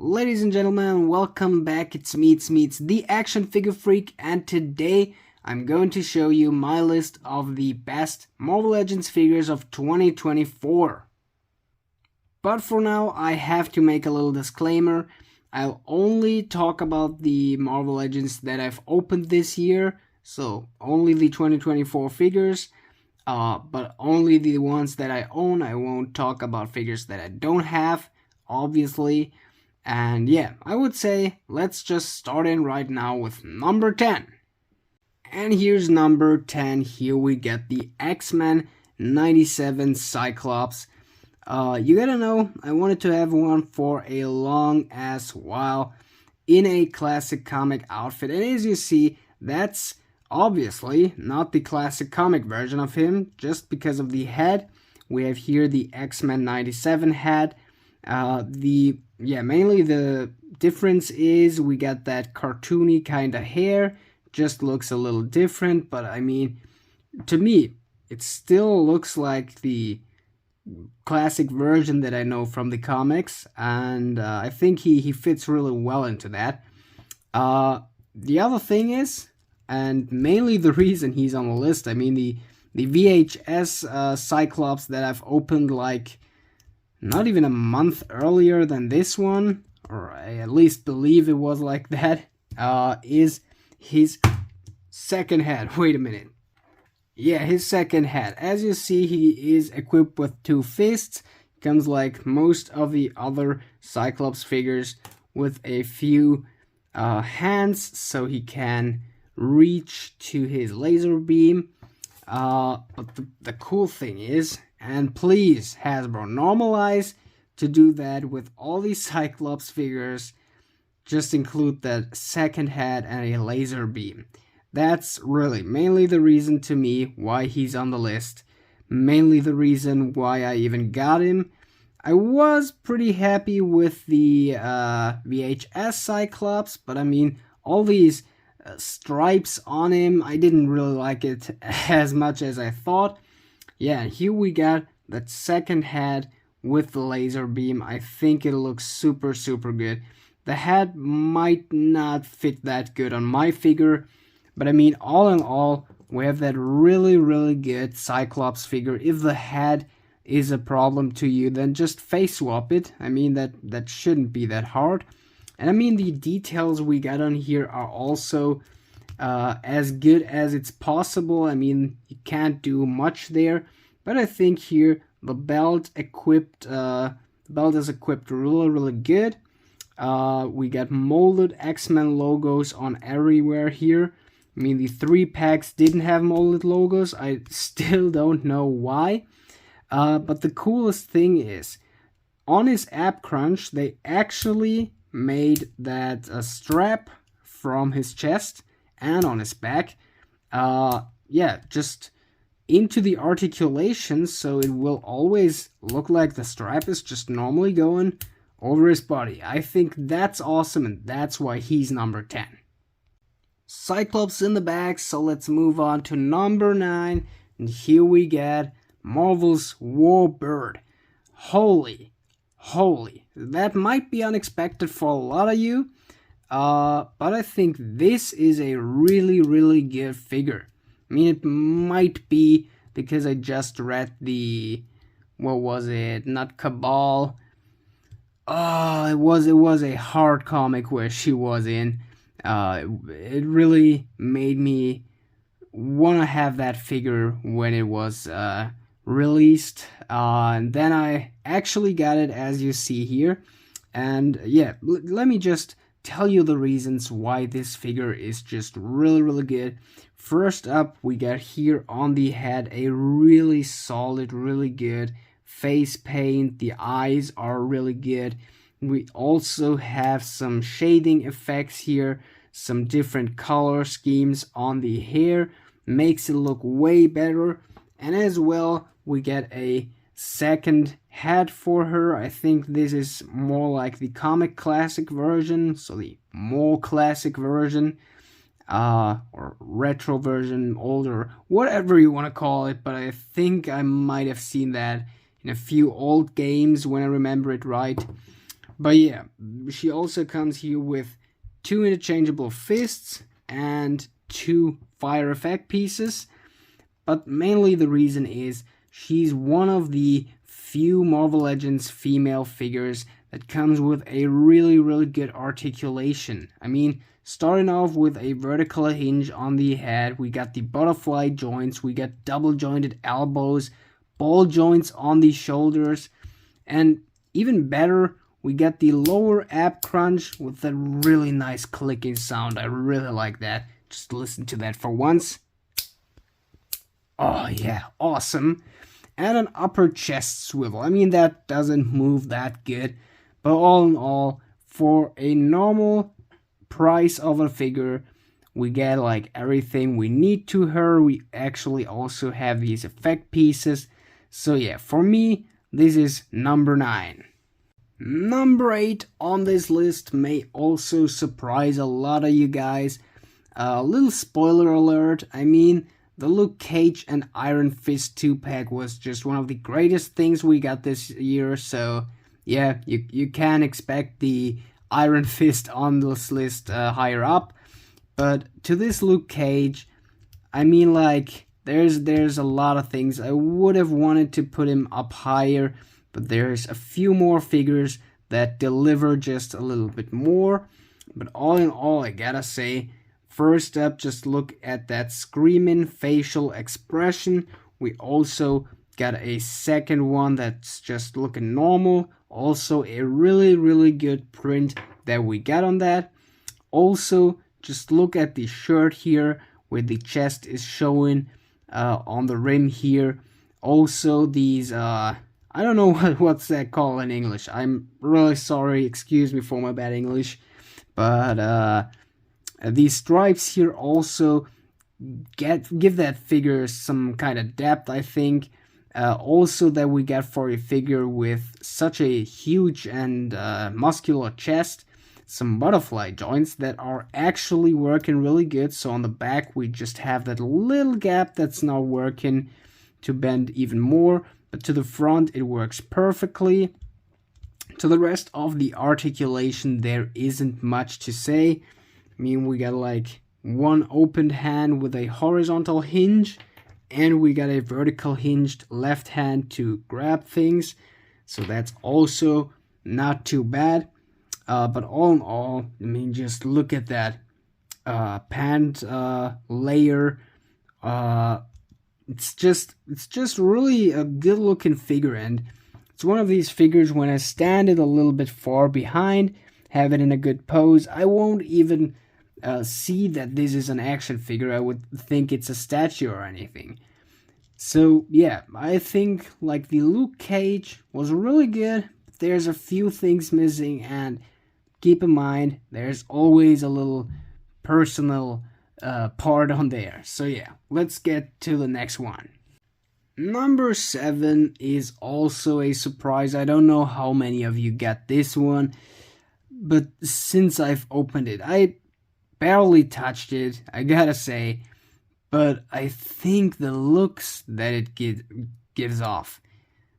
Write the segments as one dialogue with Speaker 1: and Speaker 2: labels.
Speaker 1: Ladies and gentlemen, welcome back. It's me, the Action Figure Freak, and today I'm going to show you my list of the best Marvel Legends figures of 2024. But for now, I have to make a little disclaimer. I'll only talk about the Marvel Legends that I've opened this year, so only the 2024 figures, but only the ones that I own. I won't talk about figures that I don't have, obviously. And yeah, I would say let's just start in right now with number 10. And here's number 10. Here we get the X-Men 97 Cyclops. You gotta know, I wanted to have one for a long ass while in a classic comic outfit. And as you see, that's obviously not the classic comic version of him, just because of the head. We have here the X-Men 97 head. Mainly the difference is we got that cartoony kind of hair, just looks a little different, but I mean, to me, it still looks like the classic version that I know from the comics, and I think he fits really well into that. The other thing is, and mainly the reason he's on the list, I mean, the VHS Cyclops that I've opened like not even a month earlier than this one, or I at least believe it was like that, is his second head. Wait a minute. Yeah, his second head. As you see, he is equipped with two fists. Comes like most of the other Cyclops figures with a few hands, so he can reach to his laser beam. But the cool thing is, and please, Hasbro, normalize to do that with all these Cyclops figures. Just include that second head and a laser beam. That's really mainly the reason to me why he's on the list. Mainly the reason why I even got him. I was pretty happy with the VHS Cyclops, but I mean, all these stripes on him, I didn't really like it as much as I thought. Yeah, here we got that second head with the laser beam. I think it looks super good. The head might not fit that good on my figure, but I mean, all in all, we have that really good Cyclops figure. If the head is a problem to you, then just face swap it. I mean, that shouldn't be that hard. And I mean, the details we got on here are also as good as it's possible. I mean, you can't do much there, but I think here the belt is equipped really good. We got molded X-Men logos on everywhere here. I mean, the 3-packs didn't have molded logos. I still don't know why. But the coolest thing is, on his app crunch, they actually made that strap from his chest and on his back, just into the articulation, so it will always look like the strap is just normally going over his body. I think that's awesome, and that's why he's number 10. Cyclops in the back, so let's move on to number 9, and here we get Marvel's Warbird. Holy, that might be unexpected for a lot of you, but I think this is a really good figure. I mean, it might be because I just read the, what was it, not Cabal, it was a hard comic where she was in. It really made me want to have that figure when it was released, and then I actually got it, as you see here. And yeah, let me just tell you the reasons why this figure is just really good. First up, we got here on the head a really solid, really good face paint. The eyes are really good. We also have some shading effects here, some different color schemes on the hair, makes it look way better. And as well, we get a second head for her. I think this is more like the comic classic version, so the more classic version, or retro version, older, whatever you want to call it, but I think I might have seen that in a few old games when I remember it right. But yeah, she also comes here with 2 interchangeable fists and 2 fire effect pieces. But mainly the reason is she's one of the few Marvel Legends female figures that comes with a really good articulation. I mean, starting off with a vertical hinge on the head, we got the butterfly joints, we got double jointed elbows, ball joints on the shoulders, and even better, we got the lower ab crunch with that really nice clicking sound. I really like that. Just listen to that for once. Oh yeah, awesome. And an upper chest swivel. I mean, that doesn't move that good. But all in all, for a normal price of a figure, we get like everything we need to her. We actually also have these effect pieces. So yeah, for me, this is number 9. Number 8 on this list may also surprise a lot of you guys. A little spoiler alert, I mean, the Luke Cage and Iron Fist 2-pack was just one of the greatest things we got this year, so yeah, you can expect the Iron Fist on this list higher up. But to this Luke Cage, I mean, like, there's a lot of things I would have wanted to put him up higher, but there's a few more figures that deliver just a little bit more. But all in all, I gotta say, first up, just look at that screaming facial expression. We also got a second one that's just looking normal. Also a really good print that we got on that. Also, just look at the shirt here where the chest is showing on the rim here. Also these, I don't know what's that called in English. I'm really sorry, excuse me for my bad English. But these stripes here also give that figure some kind of depth, I think. Also that we get for a figure with such a huge and muscular chest, some butterfly joints that are actually working really good. So on the back we just have that little gap that's not working to bend even more, but to the front it works perfectly. To the rest of the articulation there isn't much to say. I mean, we got like one opened hand with a horizontal hinge, and we got a vertical hinged left hand to grab things, so that's also not too bad. But all in all, I mean, just look at that pant layer. It's just really a good looking figure, and it's one of these figures when I stand it a little bit far behind, have it in a good pose, I won't even see that this is an action figure. I would think it's a statue or anything. So yeah, I think like the Luke Cage was really good. But there's a few things missing, and keep in mind there's always a little personal part on there. So yeah, let's get to the next one. Number 7 is also a surprise. I don't know how many of you got this one, but since I've opened it, I barely touched it, I gotta say, but I think the looks that it gives off,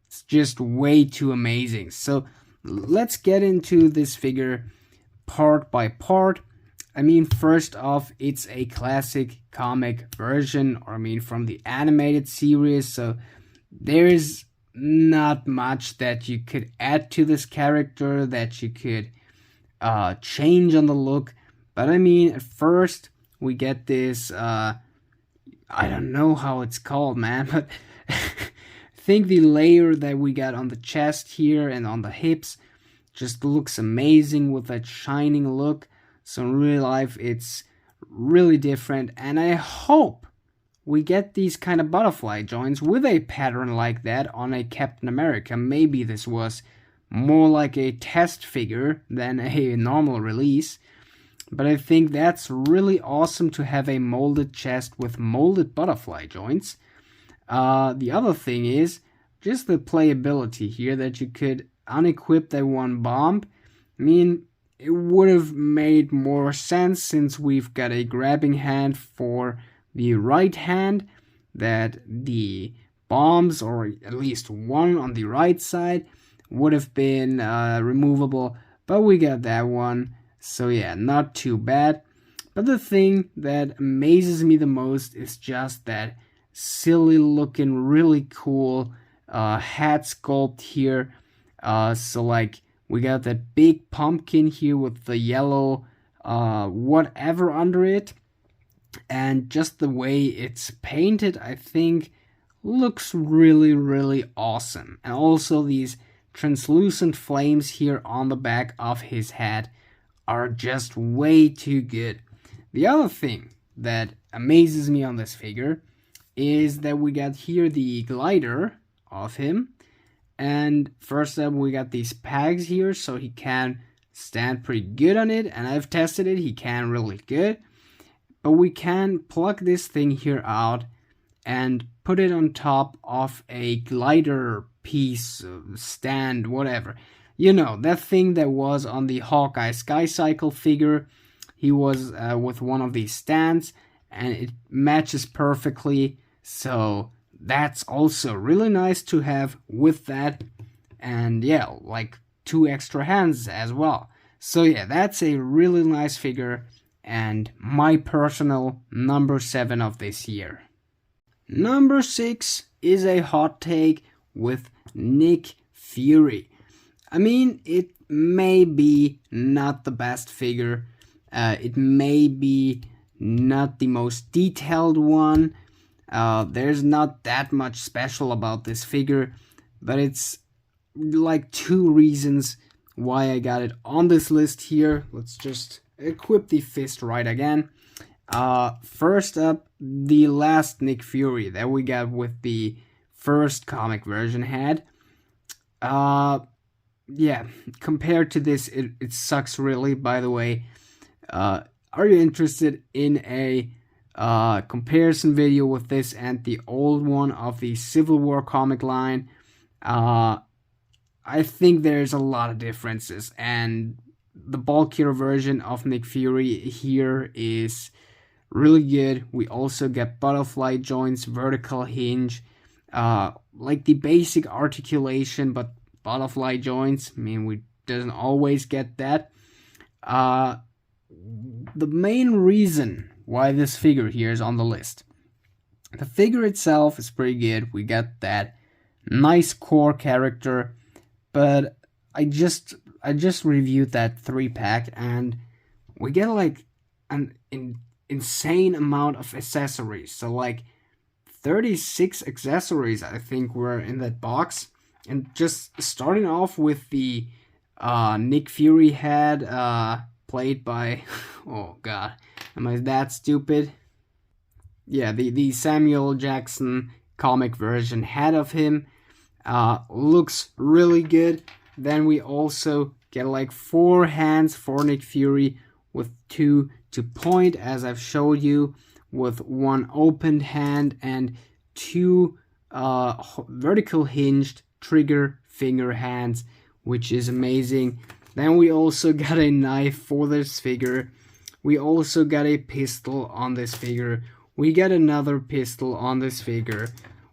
Speaker 1: it's just way too amazing. So let's get into this figure part by part. I mean, first off, it's a classic comic version, or I mean from the animated series, so there's not much that you could add to this character, that you could change on the look. But I mean, at first we get this, I don't know how it's called, man, but I think the layer that we got on the chest here and on the hips just looks amazing with that shining look. So in real life, it's really different, and I hope we get these kind of butterfly joints with a pattern like that on a Captain America. Maybe this was more like a test figure than a normal release. But I think that's really awesome to have a molded chest with molded butterfly joints. The other thing is just the playability here, that you could unequip that one bomb. I mean, it would have made more sense since we've got a grabbing hand for the right hand, that the bombs, or at least one on the right side, would have been removable. but we got that one. So yeah, not too bad. But the thing that amazes me the most is just that silly looking, really cool hat sculpt here. So like we got that big pumpkin here with the yellow whatever under it. And just the way it's painted, I think, looks really, really awesome. And also these translucent flames here on the back of his head are just way too good. The other thing that amazes me on this figure is that we got here the glider of him. And first up, we got these pegs here, so he can stand pretty good on it. And I've tested it, he can really good. But we can plug this thing here out and put it on top of a glider piece, stand, whatever. You know, that thing that was on the Hawkeye Sky Cycle figure. He was with one of these stands, and it matches perfectly. So that's also really nice to have with that. And yeah, like 2 extra hands as well. So yeah, that's a really nice figure. And my personal number 7 of this year. Number 6 is a hot take with Nick Fury. I mean, it may be not the best figure. It may be not the most detailed one. There's not that much special about this figure, but it's like 2 reasons why I got it on this list here. Let's just equip the fist right again. First up, the last Nick Fury that we got with the first comic version had. Yeah, compared to this, it sucks really, by the way. Are you interested in a comparison video with this and the old one of the Civil War comic line? I think there's a lot of differences, and the bulkier version of Nick Fury here is really good. We also get butterfly joints, vertical hinge, like the basic articulation, but butterfly joints. I mean, we doesn't always get that. The main reason why this figure here is on the list. The figure itself is pretty good. We got that nice core character, but I just reviewed that 3-pack, and we get like an insane amount of accessories. So like 36 accessories I think were in that box. And just starting off with the Nick Fury head, played by, oh god, am I that stupid? Yeah, the Samuel Jackson comic version head of him looks really good. Then we also get like 4 hands for Nick Fury with 2 to point, as I've showed you, with 1 opened hand and 2 vertical hinged trigger finger hands, which is amazing. Then we also got a knife for this figure. We also got a pistol on this figure. We got another pistol on this figure.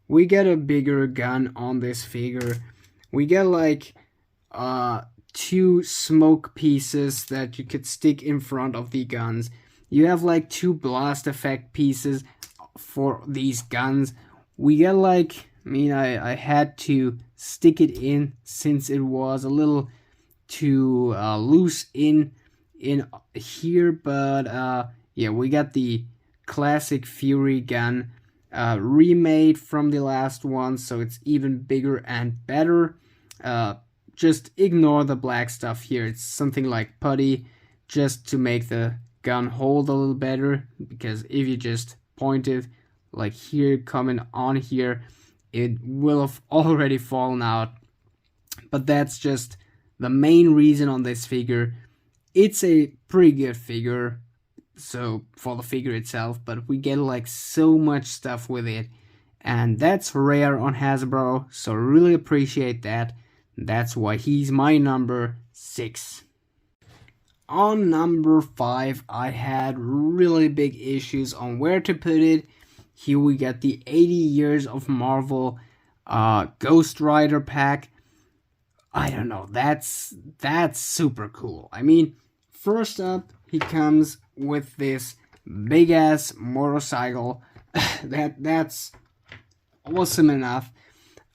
Speaker 1: We get a bigger gun on this figure. We get like 2 smoke pieces that you could stick in front of the guns. You have like 2 blast effect pieces for these guns. We get like, I mean, I had to stick it in since it was a little too loose in here, but yeah, we got the classic Fury gun remade from the last one, so it's even bigger and better. Just ignore the black stuff here. It's something like putty, just to make the gun hold a little better, because if you just point it like here, coming on here, it will have already fallen out. But that's just the main reason on this figure. It's a pretty good figure, so for the figure itself, but we get like so much stuff with it, and that's rare on Hasbro, so really appreciate that. That's why he's my number 6. On number 5, I had really big issues on where to put it. Here we get the 80 Years of Marvel Ghost Rider pack. I don't know. That's super cool. I mean, first up, he comes with this big ass motorcycle. That's awesome enough.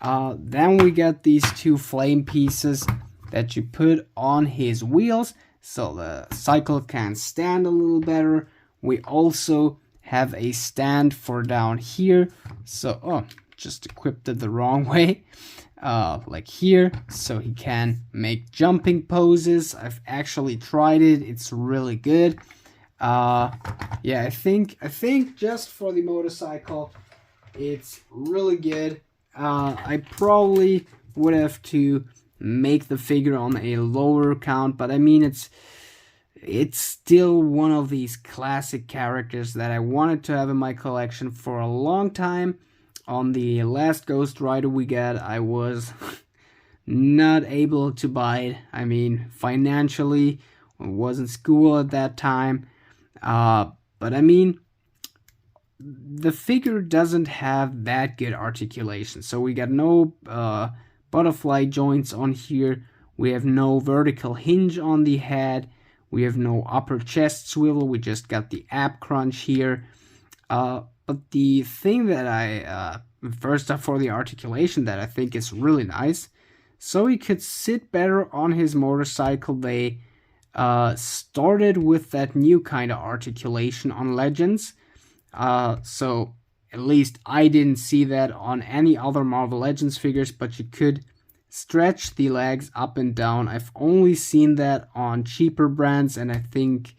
Speaker 1: Then we get these two flame pieces that you put on his wheels so the cycle can stand a little better. We also have a stand for down here. So, oh, just equipped it the wrong way. Like here, so he can make jumping poses. I've actually tried it. It's really good. Yeah, I think just for the motorcycle, it's really good. I probably would have to make the figure on a lower count, but I mean it's still one of these classic characters that I wanted to have in my collection for a long time. On the last Ghost Rider we got, I was not able to buy it. I mean, financially, I was in school at that time. But I mean, the figure doesn't have that good articulation. So we got no butterfly joints on here. We have no vertical hinge on the head. We have no upper chest swivel. We just got the ab crunch here. But the thing that I, first up for the articulation that I think is really nice, so he could sit better on his motorcycle. They started with that new kind of articulation on Legends. So at least I didn't see that on any other Marvel Legends figures, but you could stretch the legs up and down. I've only seen that on cheaper brands, and I think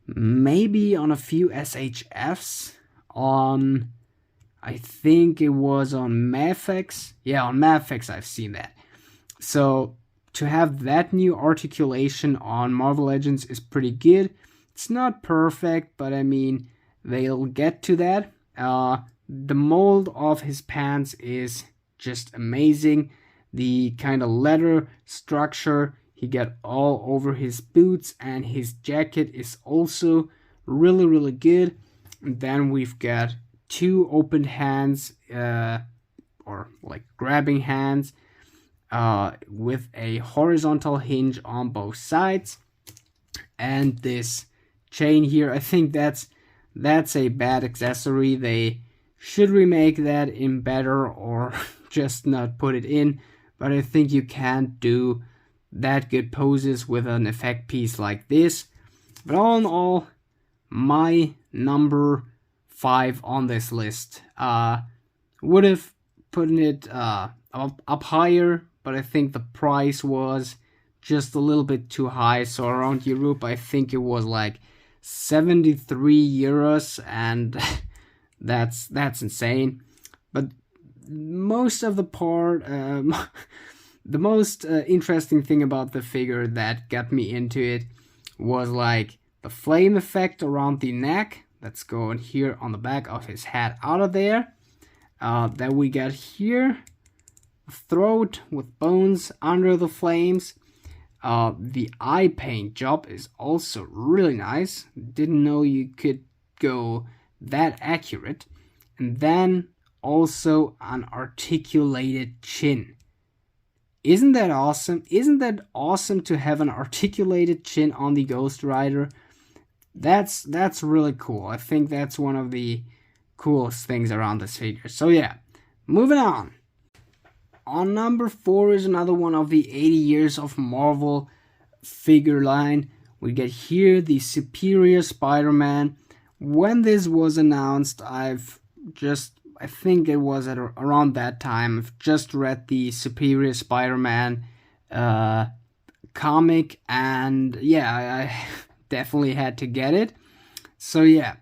Speaker 1: maybe on a few SHFs. I think it was on Mafex. Yeah, on Mafex I've seen that. So to have that new articulation on Marvel Legends is pretty good. It's not perfect, but I mean, they'll get to that. The mold of his pants is just amazing. The kind of leather structure he got all over his boots, and his jacket is also really, really good. And then we've got two open hands, or like grabbing hands, with a horizontal hinge on both sides. And this chain here, I think that's a bad accessory. They should remake that in better, or just not put it in. But I think you can't do that good poses with an effect piece like this. But all in all, my number 5 on this list. Would have put it up higher, but I think the price was just a little bit too high. So around Europe, I think it was like 73 euros, and that's insane. But most of the part, the most interesting thing about the figure that got me into it was like the flame effect around the neck. Let's go in here on the back of his head out of there. Then we got here throat with bones under the flames. The eye paint job is also really nice. Didn't know you could go that accurate. And then also an articulated chin. Isn't that awesome? Isn't that awesome to have an articulated chin on the Ghost Rider? That's really cool. I think that's one of the coolest things around this figure. So yeah, moving on. On number 4 is another one of the 80 years of Marvel figure line. We get here the Superior Spider-Man. When this was announced, I think it was at around that time, I've just read the Superior Spider-Man comic, and yeah, I definitely had to get it. So yeah,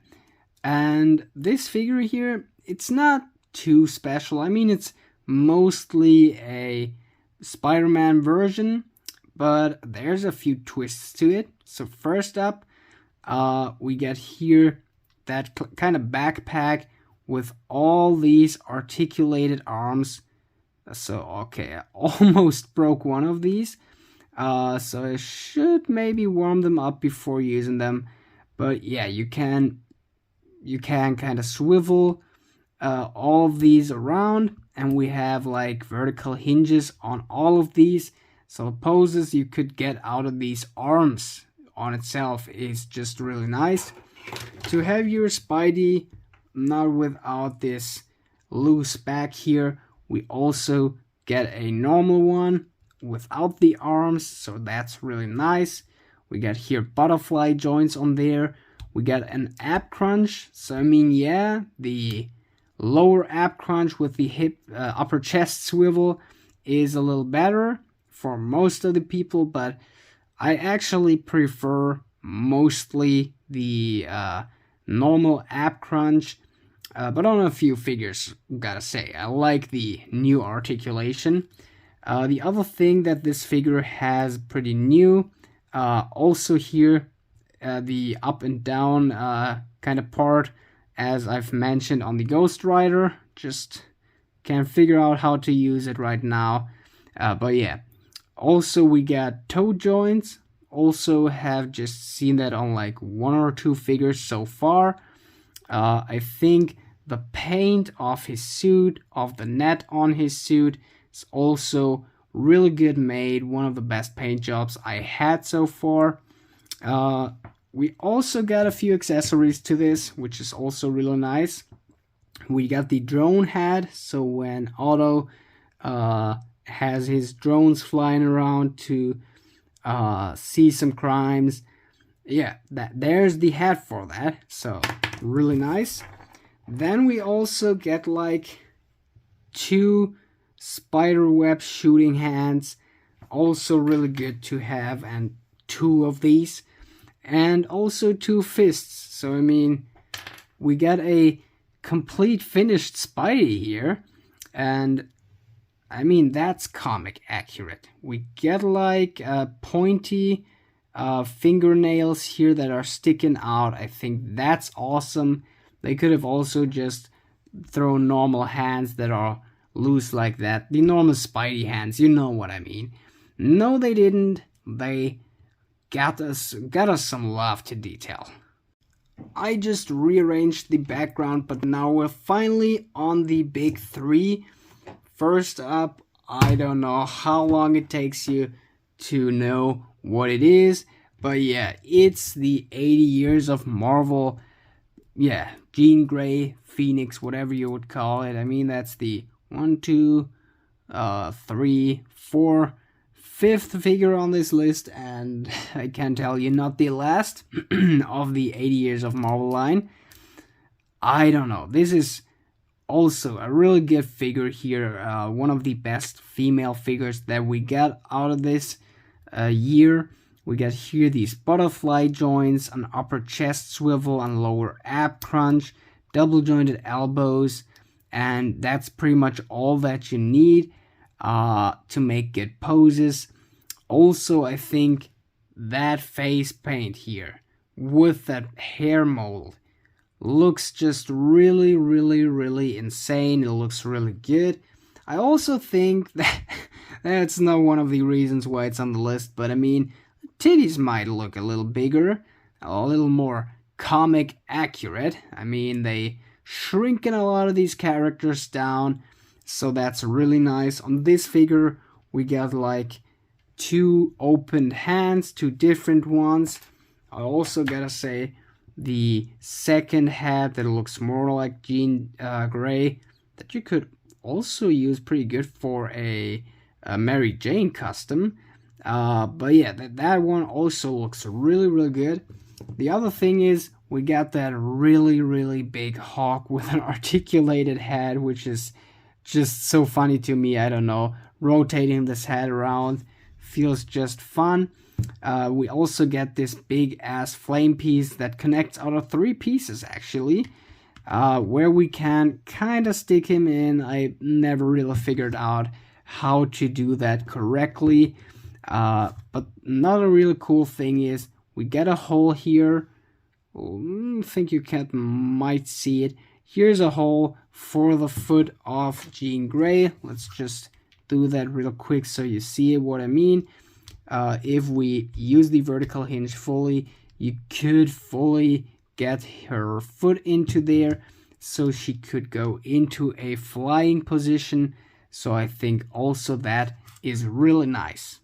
Speaker 1: and this figure here, it's not too special. I mean, it's mostly a Spider-Man version, but there's a few twists to it. So first up, we get here that kind of backpack with all these articulated arms. So okay, I almost broke one of these. So I should maybe warm them up before using them. But yeah, you can kind of swivel all of these around, and we have like vertical hinges on all of these. So the poses you could get out of these arms on itself is just really nice. To have your Spidey not without this loose back here, we also get a normal one without the arms, so that's really nice. We got here butterfly joints on there. We got an ab crunch, so I mean, yeah, the lower ab crunch with the hip upper chest swivel is a little better for most of the people, but I actually prefer mostly the normal ab crunch, but on a few figures, gotta say, I like the new articulation. The other thing that this figure has pretty new, also here, the up and down kind of part, as I've mentioned on the Ghost Rider, just can't figure out how to use it right now, but yeah. Also we got toe joints, also have just seen that on like 1 or 2 figures so far. I think the paint of his suit, of the net on his suit, is also really good made, one of the best paint jobs I had so far. We also got a few accessories to this, which is also really nice. We got the drone head, so when Otto has his drones flying around to see some crimes, yeah, there's the head for that, so really nice. Then we also get like 2 spiderweb shooting hands, also really good to have, and 2 of these, and also 2 fists. So I mean, we got a complete finished Spidey here, and I mean, that's comic accurate. We get like pointy fingernails here that are sticking out. I think that's awesome. They could have also just thrown normal hands that are loose like that. The normal Spidey hands, you know what I mean. No, they didn't. They got us some love to detail. I just rearranged the background, but now we're finally on the big 3. First up, I don't know how long it takes you to know what it is, but yeah, it's the 80 years of Marvel. Yeah, Jean Grey, Phoenix, whatever you would call it. I mean, that's the 1, 2, 3, 4, 5th figure on this list, and I can tell you, not the last of the 80 years of Marvel line. I don't know. This is also a really good figure here. One of the best female figures that we got out of this year. We got here these butterfly joints, an upper chest swivel and lower ab crunch, double jointed elbows, and that's pretty much all that you need to make good poses. Also, I think that face paint here with that hair mold looks just really, really, really insane. It looks really good. I also think that that's not one of the reasons why it's on the list, but I mean, titties might look a little bigger, a little more comic accurate. I mean, they shrinking a lot of these characters down, so that's really nice. On this figure, we got like 2 opened hands, 2 different ones. I also gotta say, the second head that looks more like Jean Grey, that you could also use pretty good for a Mary Jane custom. But yeah, that one also looks really, really good. The other thing is, we got that really, really big hawk with an articulated head, which is just so funny to me. I don't know, rotating this head around feels just fun. We also get this big ass flame piece that connects out of 3 pieces actually, where we can kind of stick him in. I never really figured out how to do that correctly. But another really cool thing is we get a hole here. I think you might see it. Here's a hole for the foot of Jean Grey. Let's just do that real quick so you see what I mean. If we use the vertical hinge fully, you could fully get her foot into there, so she could go into a flying position. So I think also that is really nice.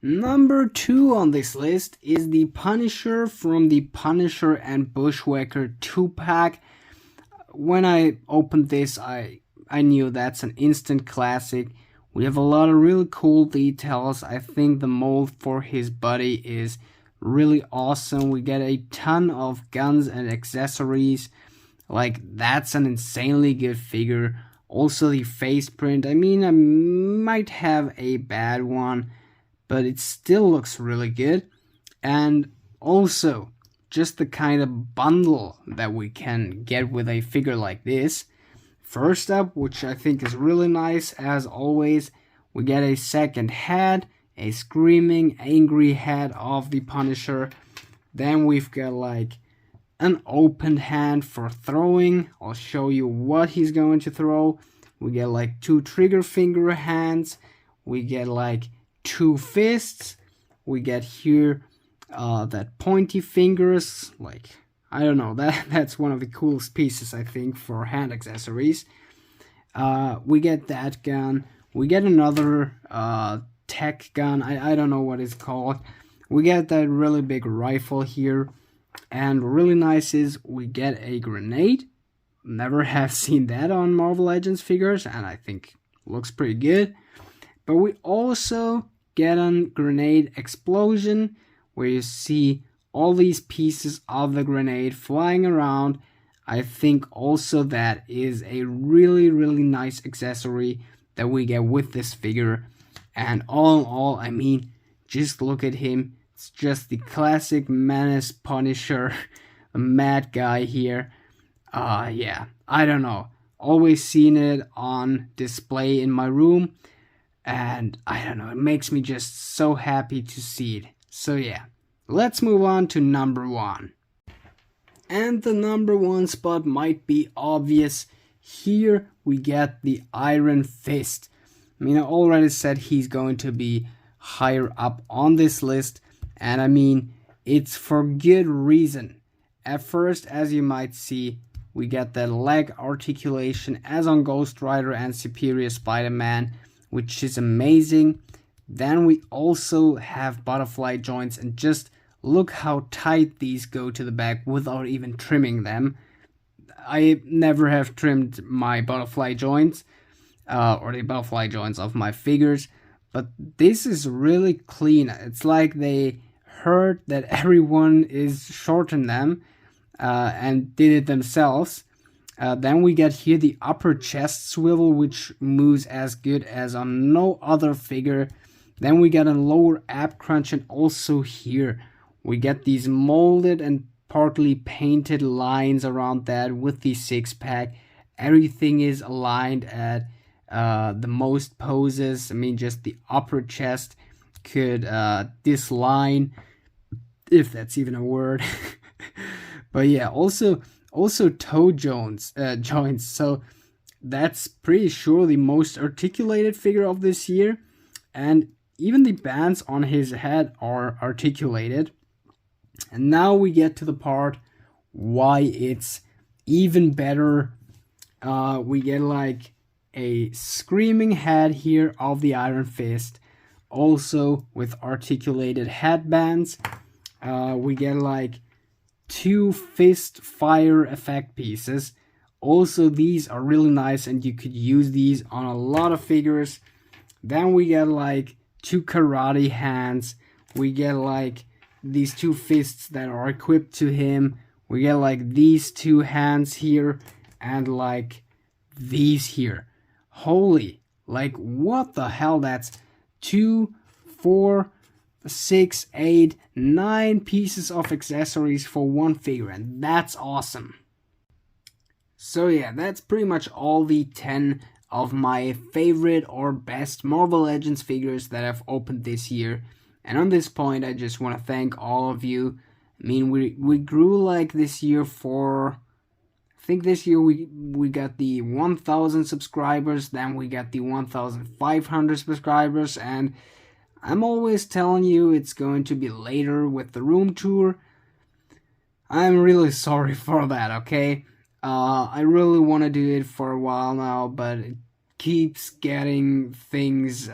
Speaker 1: Number 2 on this list is the Punisher from the Punisher and Bushwhacker 2-pack. When I opened this, I knew that's an instant classic. We have a lot of really cool details. I think the mold for his body is really awesome. We get a ton of guns and accessories. Like, that's an insanely good figure. Also the face print. I mean, I might have a bad one, but it still looks really good. And also, just the kind of bundle that we can get with a figure like this. First up, which I think is really nice, as always, we get a second head, a screaming, angry head of the Punisher. Then we've got like an open hand for throwing. I'll show you what he's going to throw. We get like 2 trigger finger hands. We get like 2 fists. We get here that pointy fingers. Like, I don't know, that's one of the coolest pieces, I think, for hand accessories. We get that gun. We get another tech gun. I don't know what it's called. We get that really big rifle here. And really nice is we get a grenade. Never have seen that on Marvel Legends figures, and I think looks pretty good. But we also get a grenade explosion, where you see all these pieces of the grenade flying around. I think also that is a really, really nice accessory that we get with this figure. And all in all, I mean, just look at him. It's just the classic Menace Punisher, a mad guy here. Yeah, I don't know. Always seen it on display in my room. And I don't know, it makes me just so happy to see it. So yeah, let's move on to number 1. And the number 1 spot might be obvious. Here we get the Iron Fist. I mean, I already said he's going to be higher up on this list. And I mean, it's for good reason. At first, as you might see, we get that leg articulation as on Ghost Rider and Superior Spider-Man, which is amazing. Then we also have butterfly joints, and just look how tight these go to the back without even trimming them. I never have trimmed my butterfly joints, or the butterfly joints of my figures, but this is really clean. It's like they heard that everyone is shorting them and did it themselves. Then we get here the upper chest swivel, which moves as good as on no other figure. Then we get a lower ab crunch, and also here we get these molded and partly painted lines around that with the 6-pack. Everything is aligned at the most poses. I mean, just the upper chest could disline, if that's even a word. But yeah, also toe joints. So that's pretty sure the most articulated figure of this year. And even the bands on his head are articulated. And now we get to the part why it's even better. We get like a screaming head here of the Iron Fist. Also with articulated headbands. We get like 2 fist fire effect pieces. Also, these are really nice, and you could use these on a lot of figures. Then we get like 2 karate hands. We get like these 2 fists that are equipped to him. We get like these 2 hands here, and like these here. Holy, like what the hell? That's 2, 4, 6, 8, 9 pieces of accessories for one figure, and that's awesome. So yeah, that's pretty much all the 10 of my favorite or best Marvel Legends figures that I've opened this year. And on this point, I just want to thank all of you. I mean, we grew like this year for, I think this year we got the 1,000 subscribers, then we got the 1,500 subscribers, and I'm always telling you it's going to be later with the room tour. I'm really sorry for that, okay? I really want to do it for a while now, but it keeps getting things,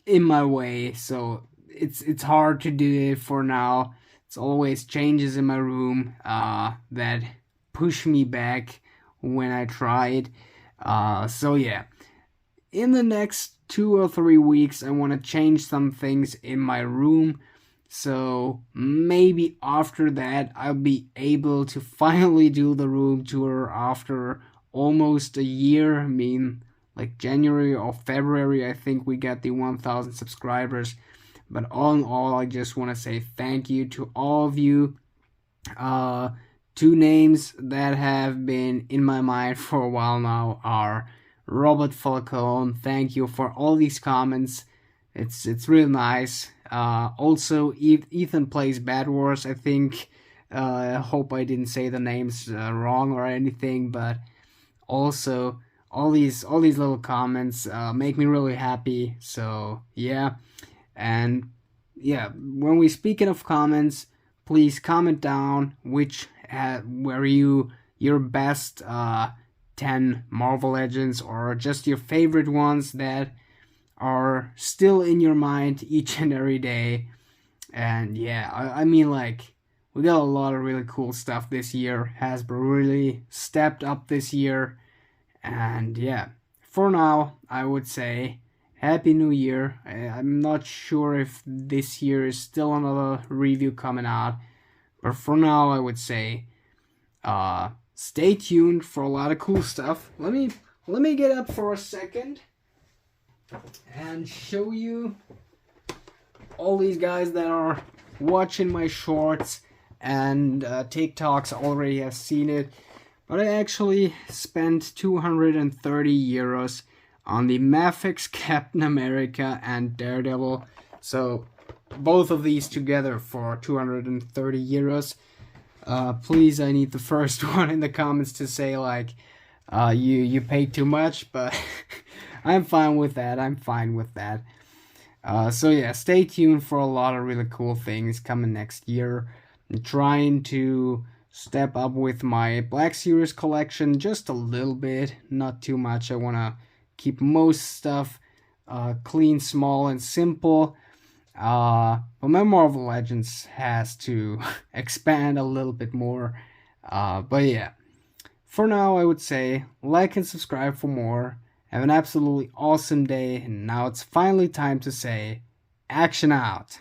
Speaker 1: in my way, so it's hard to do it for now. It's always changes in my room that push me back when I try it. So yeah, in the next 2 or 3 weeks, I want to change some things in my room. So maybe after that, I'll be able to finally do the room tour after almost a year. I mean, like January or February, I think we get the 1,000 subscribers. But all in all, I just want to say thank you to all of you. Two names that have been in my mind for a while now are Robert Falcone. Thank you for all these comments. It's real nice. Also, Ethan plays Bad Wars. I think. I hope I didn't say the names wrong or anything, but also all these little comments make me really happy. So yeah, and yeah, when we speaking of comments, please comment down which were your best 10 Marvel Legends, or just your favorite ones that are still in your mind each and every day. And yeah, I mean, like, we got a lot of really cool stuff this year. Hasbro really stepped up this year. And yeah, for now, I would say Happy New Year. I'm not sure if this year is still another review coming out, but for now, I would say stay tuned for a lot of cool stuff. Let me get up for a second and show you all these guys that are watching my shorts and TikToks already have seen it. But I actually spent 230 euros on the Mafex, Captain America, and Daredevil. So both of these together for 230 euros. Please, I need the first one in the comments to say like, you paid too much, but I'm fine with that. I'm fine with that. So yeah, stay tuned for a lot of really cool things coming next year. I'm trying to step up with my Black Series collection just a little bit, not too much. I want to keep most stuff clean, small, and simple. But my Marvel Legends has to expand a little bit more. But yeah, for now I would say like and subscribe for more. Have an absolutely awesome day, and now it's finally time to say, action out!